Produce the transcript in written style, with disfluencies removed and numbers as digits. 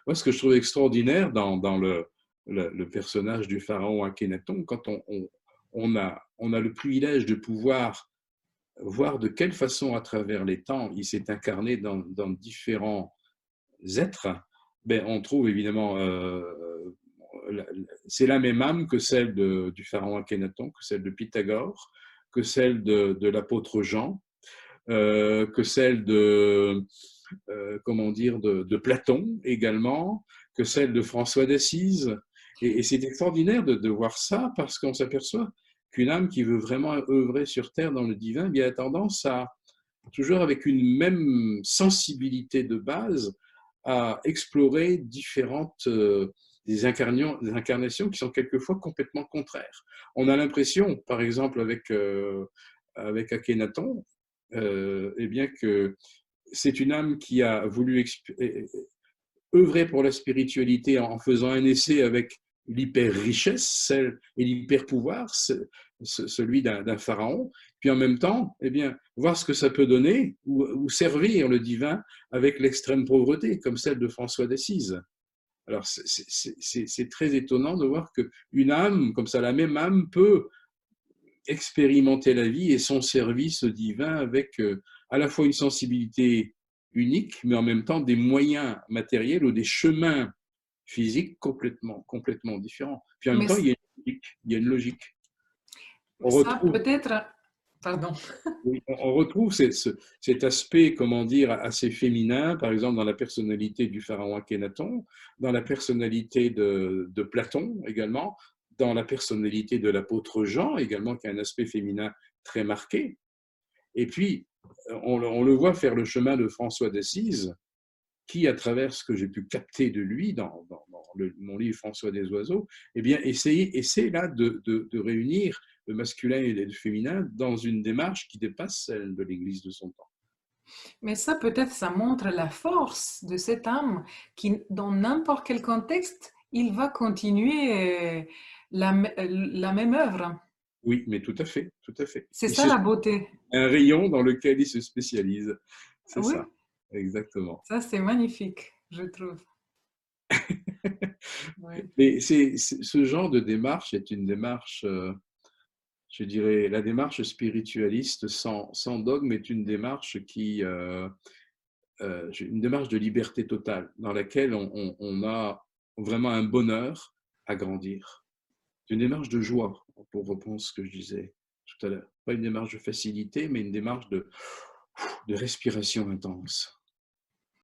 Moi, ce que je trouve extraordinaire dans le personnage du pharaon Akhenaton, quand on a le privilège de pouvoir voir de quelle façon, à travers les temps, il s'est incarné dans différents êtres, ben, on trouve évidemment, c'est la même âme que celle du pharaon Akhenaton, que celle de Pythagore, que celle de l'apôtre Jean, que celle comment dire, de Platon également, que celle de François d'Assise. Et c'est extraordinaire de voir ça parce qu'on s'aperçoit qu'une âme qui veut vraiment œuvrer sur terre dans le divin, bien, a tendance à, toujours avec une même sensibilité de base, à explorer différentes des incarnations qui sont quelquefois complètement contraires. On a l'impression, par exemple avec Akhenaton, eh bien que c'est une âme qui a voulu œuvrer pour la spiritualité en faisant un essai avec l'hyper-richesse et l'hyper-pouvoir, celui d'un pharaon, puis en même temps, eh bien, voir ce que ça peut donner ou servir le divin avec l'extrême pauvreté, comme celle de François d'Assise. Alors, c'est très étonnant de voir qu'une âme, comme ça, la même âme peut expérimenter la vie et son service divin avec à la fois une sensibilité unique, mais en même temps des moyens matériels ou des chemins physiques complètement différents. Puis en même Mais temps, il y a une logique. Il y a une logique. On ça retrouve, peut-être, pardon. oui, on retrouve cet aspect, comment dire, assez féminin, par exemple dans la personnalité du pharaon Akhenaton, dans la personnalité de Platon également, dans la personnalité de l'apôtre Jean également, qui a un aspect féminin très marqué. Et puis, on le voit faire le chemin de François d'Assise, qui, à travers ce que j'ai pu capter de lui dans mon livre François des Oiseaux, eh bien, essaie là de réunir le masculin et le féminin dans une démarche qui dépasse celle de l'Église de son temps. Mais ça peut-être, ça montre la force de cette âme qui, dans n'importe quel contexte, il va continuer la même œuvre. Oui, mais tout à fait, tout à fait. C'est ça la beauté. Un rayon dans lequel il se spécialise. C'est Oui, ça, exactement. ça c'est magnifique, je trouve. Oui. Mais ce genre de démarche est une démarche, je dirais, la démarche spiritualiste sans dogme est une démarche une démarche de liberté totale, dans laquelle on a vraiment un bonheur à grandir. C'est une démarche de joie, pour reprendre ce que je disais tout à l'heure. Pas une démarche de facilité, mais une démarche de respiration intense.